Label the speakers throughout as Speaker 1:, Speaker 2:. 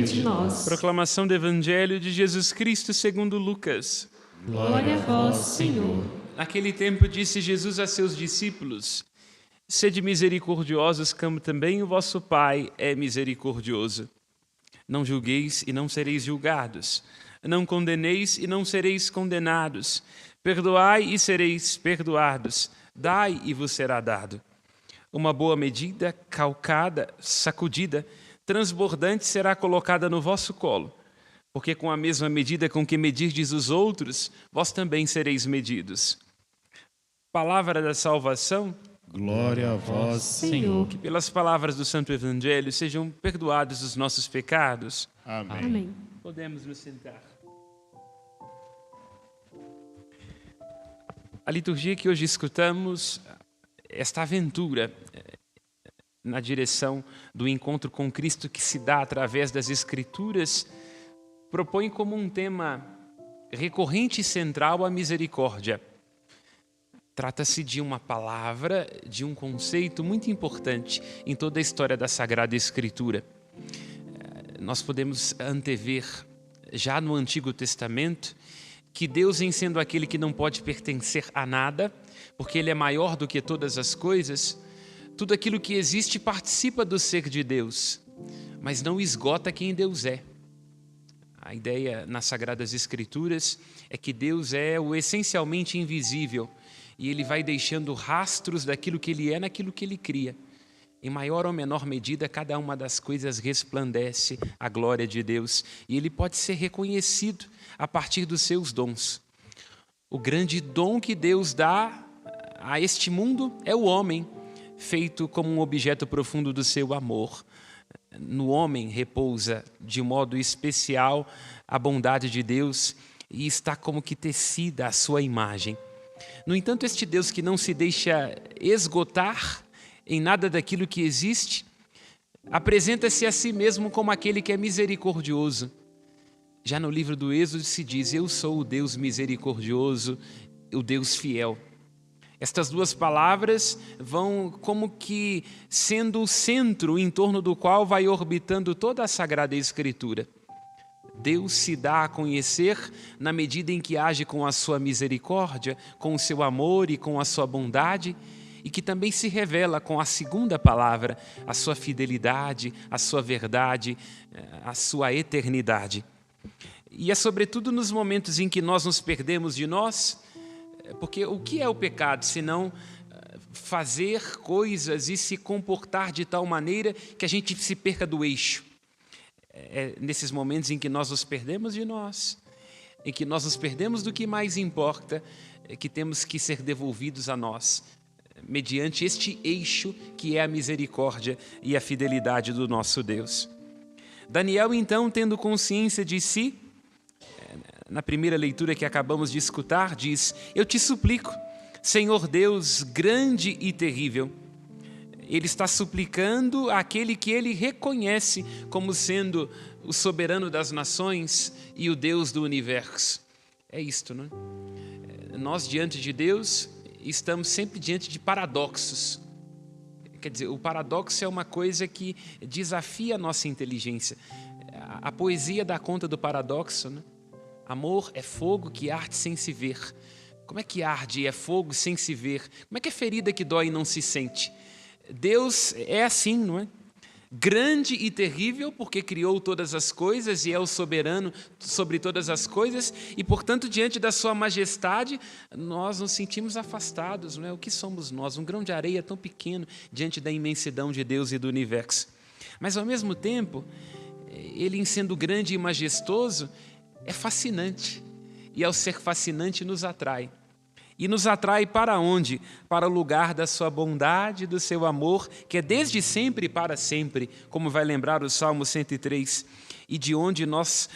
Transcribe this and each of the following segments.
Speaker 1: meio de nós.
Speaker 2: Proclamação do Evangelho de Jesus Cristo segundo Lucas.
Speaker 1: Glória a vós, Senhor.
Speaker 2: Naquele tempo disse Jesus a seus discípulos: Sede misericordiosos, como também o vosso Pai é misericordioso. Não julgueis e não sereis julgados. Não condeneis e não sereis condenados. Perdoai e sereis perdoados. Dai e vos será dado. Uma boa medida, calcada, sacudida, transbordante será colocada no vosso colo. Porque com a mesma medida com que medirdes os outros, vós também sereis medidos. Palavra da salvação.
Speaker 3: Glória a vós, Senhor.
Speaker 2: Que pelas palavras do Santo Evangelho sejam perdoados os nossos pecados.
Speaker 3: Amém.
Speaker 1: Amém.
Speaker 2: Podemos nos sentar. A liturgia que hoje escutamos, esta aventura na direção do encontro com Cristo que se dá através das Escrituras, propõe como um tema recorrente e central a misericórdia. Trata-se de uma palavra, de um conceito muito importante em toda a história da Sagrada Escritura. Nós podemos antever, já no Antigo Testamento, que Deus, em sendo aquele que não pode pertencer a nada, porque Ele é maior do que todas as coisas, tudo aquilo que existe participa do ser de Deus, mas não esgota quem Deus é. A ideia nas Sagradas Escrituras é que Deus é o essencialmente invisível e Ele vai deixando rastros daquilo que Ele é naquilo que Ele cria. Em maior ou menor medida, cada uma das coisas resplandece a glória de Deus e Ele pode ser reconhecido a partir dos seus dons. O grande dom que Deus dá a este mundo é o homem, feito como um objeto profundo do seu amor. No homem repousa de modo especial a bondade de Deus e está como que tecida a sua imagem. No entanto, este Deus que não se deixa esgotar em nada daquilo que existe, apresenta-se a si mesmo como aquele que é misericordioso. Já no livro do Êxodo se diz: eu sou o Deus misericordioso, o Deus fiel. Estas duas palavras vão como que sendo o centro em torno do qual vai orbitando toda a Sagrada Escritura. Deus se dá a conhecer na medida em que age com a sua misericórdia, com o seu amor e com a sua bondade, e que também se revela com a segunda palavra, a sua fidelidade, a sua verdade, a sua eternidade. E é sobretudo nos momentos em que nós nos perdemos de nós, porque o que é o pecado, senão fazer coisas e se comportar de tal maneira que a gente se perca do eixo? É nesses momentos em que nós nos perdemos de nós, em que nós nos perdemos do que mais importa, que temos que ser devolvidos a nós, mediante este eixo que é a misericórdia e a fidelidade do nosso Deus. Daniel, então, tendo consciência de si, na primeira leitura que acabamos de escutar, diz: eu te suplico, Senhor Deus grande e terrível. Ele está suplicando àquele que ele reconhece como sendo o soberano das nações e o Deus do universo. É isto, não é? Nós, diante de Deus, estamos sempre diante de paradoxos. Quer dizer, o paradoxo é uma coisa que desafia a nossa inteligência. A poesia dá conta do paradoxo, né? Amor é fogo que arde sem se ver. Como é que arde e é fogo sem se ver? Como é que é ferida que dói e não se sente? Deus é assim, não é? Grande e terrível, porque criou todas as coisas e é o soberano sobre todas as coisas, e, portanto, diante da sua majestade, nós nos sentimos afastados, não é? O que somos nós? Um grão de areia tão pequeno diante da imensidão de Deus e do universo. Mas, ao mesmo tempo, Ele, em sendo grande e majestoso, é fascinante, e ao ser fascinante nos atrai. E nos atrai para onde? Para o lugar da sua bondade, do seu amor, que é desde sempre e para sempre, como vai lembrar o Salmo 103. E de onde nós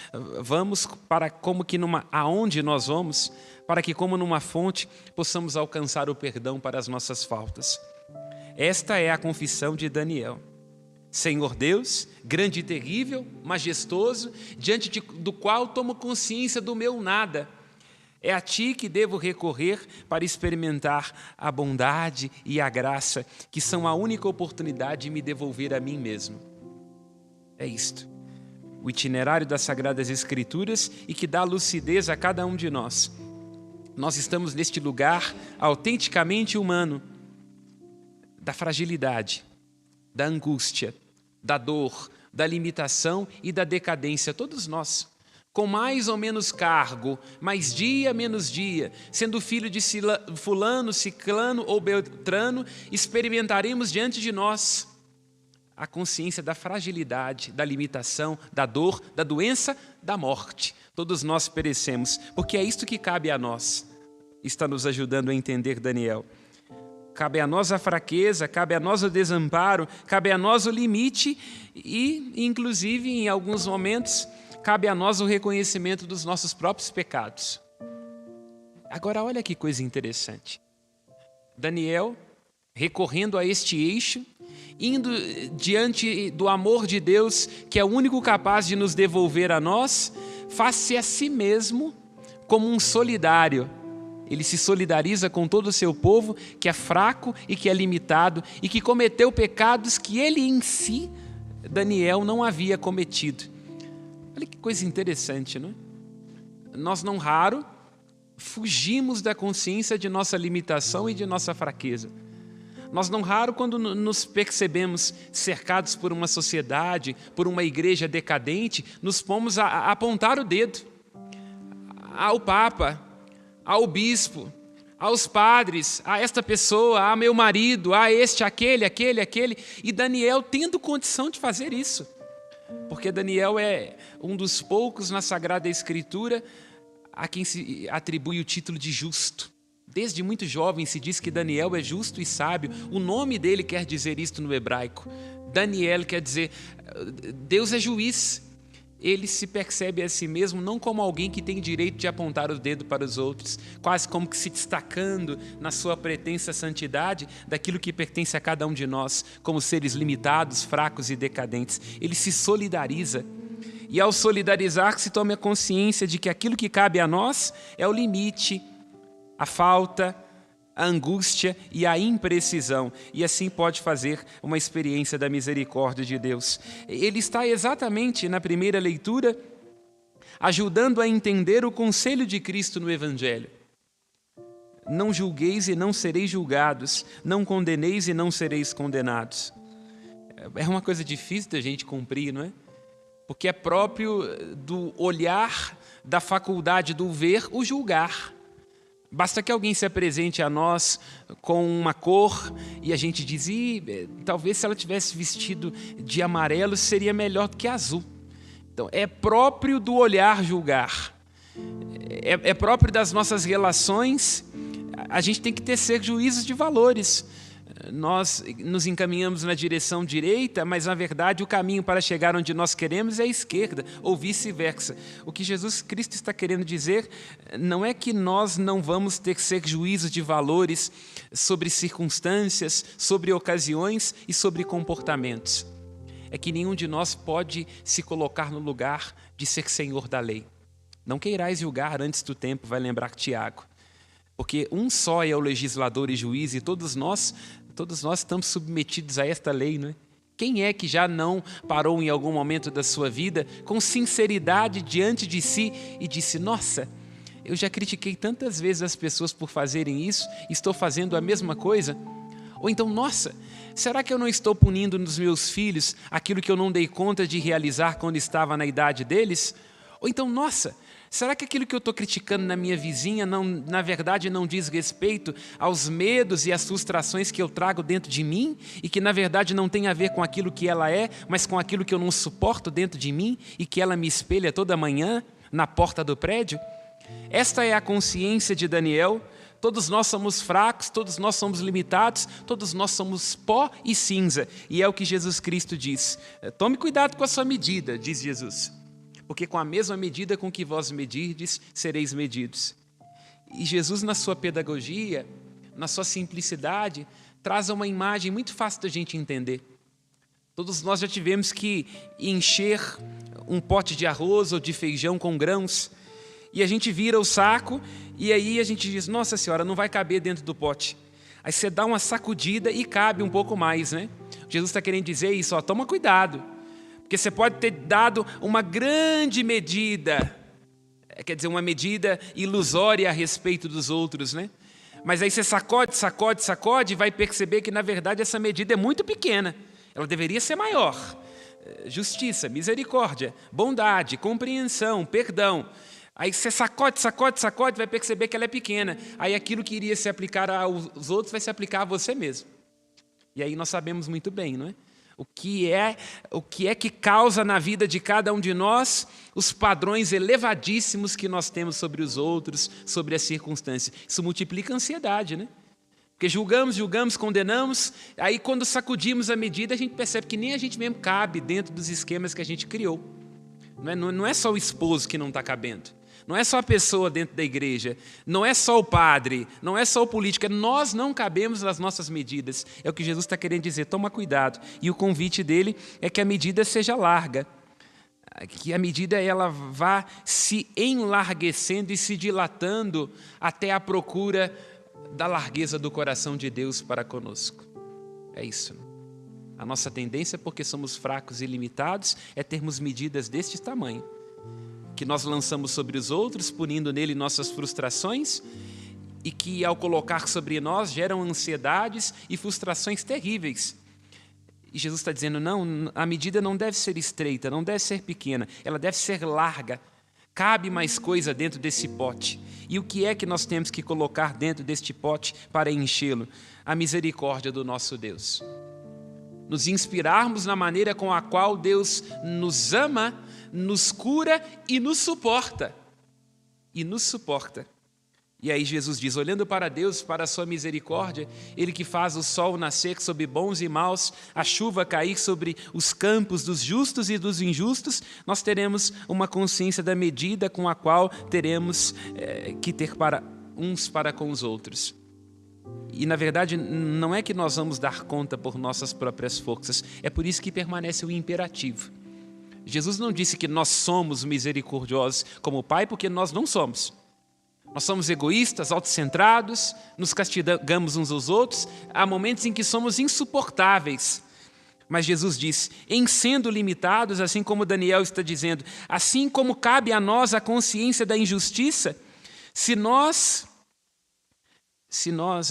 Speaker 2: vamos, aonde nós vamos, para que como numa fonte possamos alcançar o perdão para as nossas faltas. Esta é a confissão de Daniel. Senhor Deus, grande e terrível, majestoso, diante do qual tomo consciência do meu nada. É a Ti que devo recorrer para experimentar a bondade e a graça, que são a única oportunidade de me devolver a mim mesmo. É isto. o itinerário das Sagradas Escrituras e que dá lucidez a cada um de nós. Nós estamos neste lugar autenticamente humano, da fragilidade, da angústia, da dor, da limitação e da decadência, todos nós, com mais ou menos cargo, mais dia, menos dia, sendo filho de fulano, ciclano ou beltrano, experimentaremos diante de nós a consciência da fragilidade, da limitação, da dor, da doença, da morte. Todos nós perecemos, porque é isto que cabe a nós. Está nos ajudando a entender Daniel. Cabe a nós a fraqueza, cabe a nós o desamparo, cabe a nós o limite e, inclusive, em alguns momentos, cabe a nós o reconhecimento dos nossos próprios pecados. Agora, olha que coisa interessante. Daniel, recorrendo a este eixo, indo diante do amor de Deus, que é o único capaz de nos devolver a nós, faz-se a si mesmo como um solidário. Ele se solidariza com todo o seu povo, que é fraco e que é limitado, e que cometeu pecados que ele em si, Daniel, não havia cometido. Olha que coisa interessante, não é? Nós, não raro, fugimos da consciência de nossa limitação e de nossa fraqueza. Nós, não raro, quando nos percebemos cercados por uma sociedade, por uma igreja decadente, nos pomos a apontar o dedo ao Papa, ao bispo, aos padres, a esta pessoa, a meu marido, a este, aquele. E Daniel tendo condição de fazer isso. Porque Daniel é um dos poucos na Sagrada Escritura a quem se atribui o título de justo. Desde muito jovem se diz que Daniel é justo e sábio. O nome dele quer dizer isto no hebraico. Daniel quer dizer, Deus é juiz. Ele se percebe a si mesmo não como alguém que tem direito de apontar o dedo para os outros, quase como que se destacando na sua pretensa santidade daquilo que pertence a cada um de nós, como seres limitados, fracos e decadentes. Ele se solidariza. E ao solidarizar-se, toma a consciência de que aquilo que cabe a nós é o limite, a falta, a angústia e a imprecisão, e assim pode fazer uma experiência da misericórdia de Deus. Ele está exatamente na primeira leitura ajudando a entender o conselho de Cristo no Evangelho. Não julgueis e não sereis julgados, não condeneis e não sereis condenados. É uma coisa difícil da gente cumprir, não é? Porque é próprio do olhar, da faculdade do ver, o julgar. Basta que alguém se apresente a nós com uma cor e a gente diz, talvez se ela tivesse vestido de amarelo seria melhor do que azul. Então, é próprio do olhar julgar. É próprio das nossas relações. A gente tem que tecer juízos de valores. Nós nos encaminhamos na direção direita, mas na verdade o caminho para chegar onde nós queremos é a esquerda, ou vice-versa. O que Jesus Cristo está querendo dizer não é que nós não vamos tecer juízos de valores sobre circunstâncias, sobre ocasiões e sobre comportamentos. É que nenhum de nós pode se colocar no lugar de ser senhor da lei. Não queirais julgar antes do tempo, vai lembrar Tiago. Porque um só é o legislador e juiz e todos nós estamos submetidos a esta lei, não é? Quem é que já não parou em algum momento da sua vida com sinceridade diante de si e disse, nossa, eu já critiquei tantas vezes as pessoas por fazerem isso, estou fazendo a mesma coisa? Ou então, nossa, será que eu não estou punindo nos meus filhos aquilo que eu não dei conta de realizar quando estava na idade deles? Ou então, nossa, será que aquilo que eu estou criticando na minha vizinha, na verdade, não diz respeito aos medos e às frustrações que eu trago dentro de mim e que, na verdade, não tem a ver com aquilo que ela é, mas com aquilo que eu não suporto dentro de mim e que ela me espelha toda manhã na porta do prédio? Esta é a consciência de Daniel. Todos nós somos fracos, todos nós somos limitados, todos nós somos pó e cinza. E é o que Jesus Cristo diz. Tome cuidado com a sua medida, diz Jesus. Porque com a mesma medida com que vós medirdes, sereis medidos. E Jesus, na sua pedagogia, na sua simplicidade, traz uma imagem muito fácil da gente entender. Todos nós já tivemos que encher um pote de arroz ou de feijão com grãos, e a gente vira o saco, e aí a gente diz, nossa senhora, não vai caber dentro do pote. Aí você dá uma sacudida e cabe um pouco mais, né? Jesus está querendo dizer isso, toma cuidado. Porque você pode ter dado uma grande medida, quer dizer, uma medida ilusória a respeito dos outros, né? Mas aí você sacode e vai perceber que, na verdade, essa medida é muito pequena. Ela deveria ser maior. Justiça, misericórdia, bondade, compreensão, perdão. Aí você sacode, vai perceber que ela é pequena. Aí aquilo que iria se aplicar aos outros vai se aplicar a você mesmo. E aí nós sabemos muito bem, não é? O que é que causa na vida de cada um de nós os padrões elevadíssimos que nós temos sobre os outros, sobre as circunstâncias. Isso multiplica a ansiedade, né? Porque julgamos, condenamos, aí quando sacudimos a medida, a gente percebe que nem a gente mesmo cabe dentro dos esquemas que a gente criou. Não é só o esposo que não está cabendo. Não é só a pessoa dentro da igreja, não é só o padre, não é só o político, nós não cabemos nas nossas medidas. É o que Jesus está querendo dizer, toma cuidado. E o convite dele é que a medida seja larga, que a medida ela vá se enlarguecendo e se dilatando até a procura da largueza do coração de Deus para conosco. É isso. A nossa tendência, porque somos fracos e limitados, é termos medidas deste tamanho, que nós lançamos sobre os outros, punindo nele nossas frustrações, e que, ao colocar sobre nós, geram ansiedades e frustrações terríveis. E Jesus está dizendo, não, a medida não deve ser estreita, não deve ser pequena, ela deve ser larga. Cabe mais coisa dentro desse pote. E o que é que nós temos que colocar dentro deste pote para enchê-lo? A misericórdia do nosso Deus. Nos inspirarmos na maneira com a qual Deus nos ama, nos cura e nos suporta. E aí Jesus diz, olhando para Deus, para a sua misericórdia, Ele que faz o sol nascer sobre bons e maus, a chuva cair sobre os campos dos justos e dos injustos, nós teremos uma consciência da medida com a qual teremos que ter uns para com os outros. E, na verdade, não é que nós vamos dar conta por nossas próprias forças, é por isso que permanece o imperativo. Jesus não disse que nós somos misericordiosos como Pai, porque nós não somos. Nós somos egoístas, autocentrados, nos castigamos uns aos outros, há momentos em que somos insuportáveis. Mas Jesus diz, em sendo limitados, assim como Daniel está dizendo, assim como cabe a nós a consciência da injustiça, se nós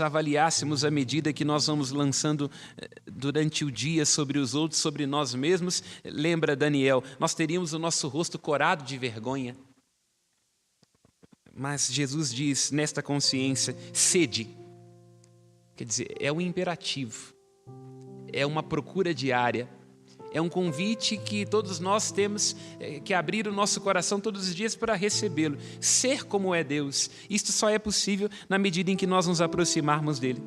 Speaker 2: avaliássemos a medida que nós vamos lançando durante o dia sobre os outros, sobre nós mesmos, lembra Daniel, nós teríamos o nosso rosto corado de vergonha. Mas Jesus diz, nesta consciência, sede. Quer dizer, é um imperativo, é uma procura diária, é um convite que todos nós temos que abrir o nosso coração todos os dias para recebê-lo. Ser como é Deus. Isto só é possível na medida em que nós nos aproximarmos dele.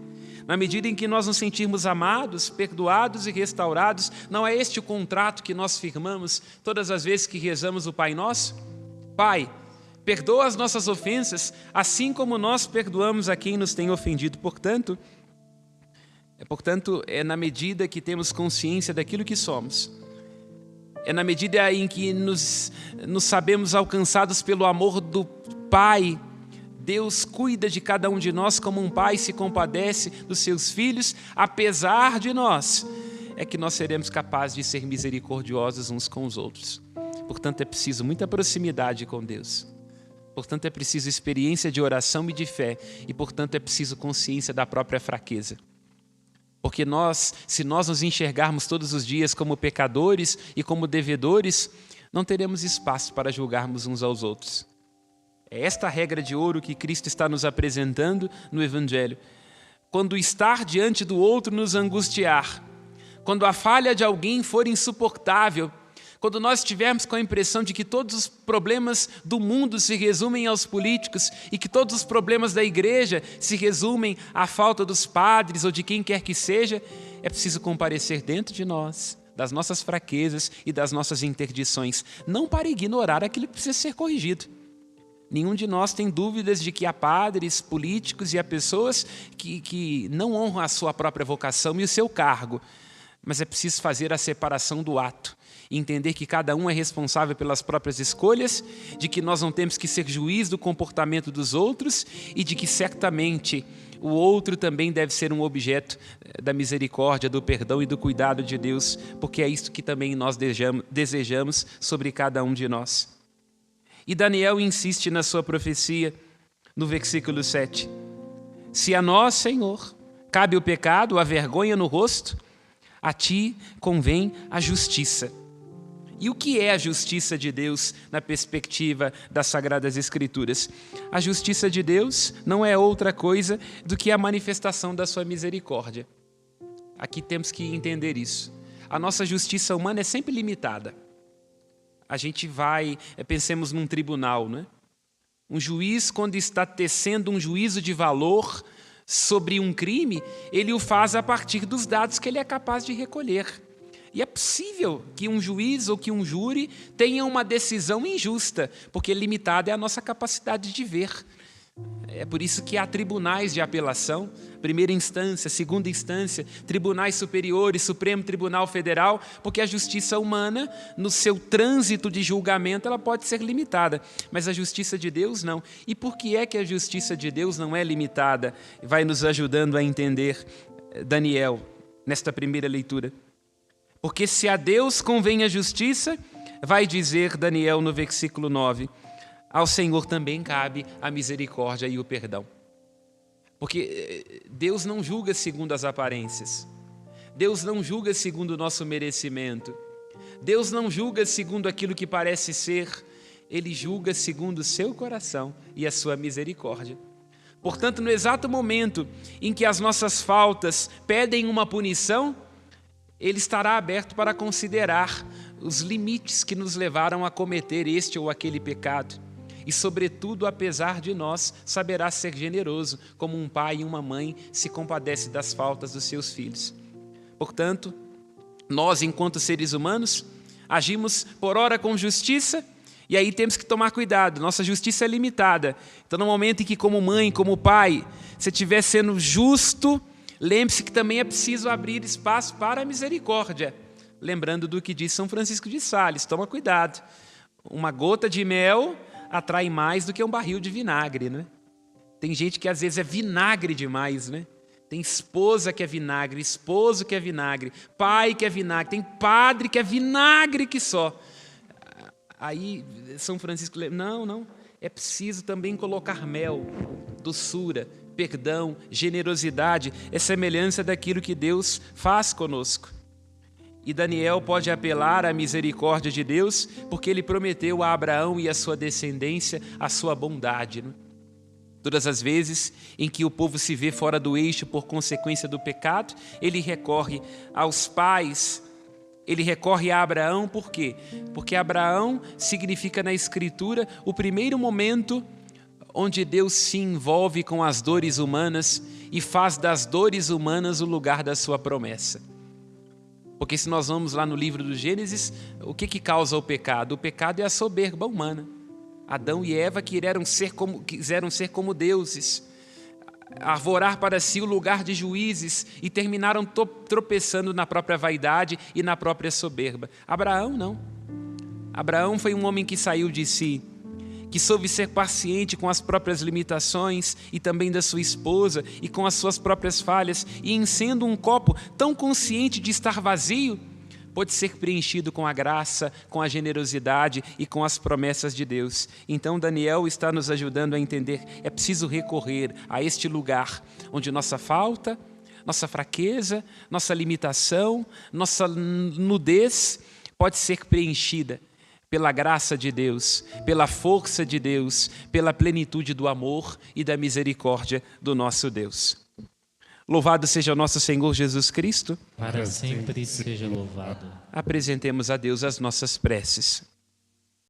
Speaker 2: Na medida em que nós nos sentirmos amados, perdoados e restaurados. Não é este o contrato que nós firmamos todas as vezes que rezamos o Pai Nosso? Pai, perdoa as nossas ofensas, assim como nós perdoamos a quem nos tem ofendido. Portanto, é na medida que temos consciência daquilo que somos, é na medida em que nos sabemos alcançados pelo amor do Pai. Deus cuida de cada um de nós como um pai se compadece dos seus filhos, apesar de nós, é que nós seremos capazes de ser misericordiosos uns com os outros. Portanto, é preciso muita proximidade com Deus. Portanto, é preciso experiência de oração e de fé. E, portanto, é preciso consciência da própria fraqueza. Porque se nós nos enxergarmos todos os dias como pecadores e como devedores, não teremos espaço para julgarmos uns aos outros. É esta regra de ouro que Cristo está nos apresentando no Evangelho. Quando estar diante do outro nos angustiar, quando a falha de alguém for insuportável, quando nós estivermos com a impressão de que todos os problemas do mundo se resumem aos políticos e que todos os problemas da igreja se resumem à falta dos padres ou de quem quer que seja, é preciso comparecer dentro de nós, das nossas fraquezas e das nossas interdições, não para ignorar aquilo que precisa ser corrigido. Nenhum de nós tem dúvidas de que há padres, políticos e há pessoas que não honram a sua própria vocação e o seu cargo, mas é preciso fazer a separação do ato. Entender que cada um é responsável pelas próprias escolhas, de que nós não temos que ser juiz do comportamento dos outros e de que certamente o outro também deve ser um objeto da misericórdia, do perdão e do cuidado de Deus, porque é isso que também nós desejamos sobre cada um de nós. E Daniel insiste na sua profecia, no versículo 7. Se a nós, Senhor, cabe o pecado, a vergonha no rosto, a ti convém a justiça. E o que é a justiça de Deus na perspectiva das Sagradas Escrituras? A justiça de Deus não é outra coisa do que a manifestação da sua misericórdia. Aqui temos que entender isso. A nossa justiça humana é sempre limitada. A gente pensemos num tribunal, né? Um juiz, quando está tecendo um juízo de valor sobre um crime, ele o faz a partir dos dados que ele é capaz de recolher. E é possível que um juiz ou que um júri tenha uma decisão injusta, porque limitada é a nossa capacidade de ver. É por isso que há tribunais de apelação, primeira instância, segunda instância, tribunais superiores, Supremo Tribunal Federal, porque a justiça humana, no seu trânsito de julgamento, ela pode ser limitada, mas a justiça de Deus não. E por que é que a justiça de Deus não é limitada? Vai nos ajudando a entender Daniel, nesta primeira leitura. Porque se a Deus convém a justiça, vai dizer Daniel no versículo 9, ao Senhor também cabe a misericórdia e o perdão. Porque Deus não julga segundo as aparências. Deus não julga segundo o nosso merecimento. Deus não julga segundo aquilo que parece ser. Ele julga segundo o seu coração e a sua misericórdia. Portanto, no exato momento em que as nossas faltas pedem uma punição, Ele estará aberto para considerar os limites que nos levaram a cometer este ou aquele pecado. E, sobretudo, apesar de nós, saberá ser generoso, como um pai e uma mãe se compadecem das faltas dos seus filhos. Portanto, nós, enquanto seres humanos, agimos por ora com justiça, e aí temos que tomar cuidado, nossa justiça é limitada. Então, no momento em que, como mãe, como pai, você estiver sendo justo, lembre-se que também é preciso abrir espaço para a misericórdia. Lembrando do que diz São Francisco de Sales, toma cuidado. Uma gota de mel atrai mais do que um barril de vinagre, né? Tem gente que às vezes é vinagre demais, né? Tem esposa que é vinagre, esposo que é vinagre, pai que é vinagre, tem padre que é vinagre que só. Aí São Francisco, não, é preciso também colocar mel, doçura, perdão, generosidade, é semelhança daquilo que Deus faz conosco. E Daniel pode apelar à misericórdia de Deus, porque ele prometeu a Abraão e a sua descendência a sua bondade. Né? Todas as vezes em que o povo se vê fora do eixo por consequência do pecado, ele recorre aos pais, ele recorre a Abraão, por quê? Porque Abraão significa na Escritura o primeiro momento onde Deus se envolve com as dores humanas e faz das dores humanas o lugar da sua promessa. Porque se nós vamos lá no livro do Gênesis, o que causa o pecado? O pecado é a soberba humana. Adão e Eva quiseram ser como deuses, arvorar para si o lugar de juízes e terminaram tropeçando na própria vaidade e na própria soberba. Abraão não. Abraão foi um homem que saiu de si, que soube ser paciente com as próprias limitações e também da sua esposa e com as suas próprias falhas, e em sendo um copo tão consciente de estar vazio, pode ser preenchido com a graça, com a generosidade e com as promessas de Deus. Então Daniel está nos ajudando a entender, é preciso recorrer a este lugar onde nossa falta, nossa fraqueza, nossa limitação, nossa nudez pode ser preenchida pela graça de Deus, pela força de Deus, pela plenitude do amor e da misericórdia do nosso Deus. Louvado seja o nosso Senhor Jesus Cristo.
Speaker 3: Para sempre seja louvado.
Speaker 2: Apresentemos a Deus as nossas preces.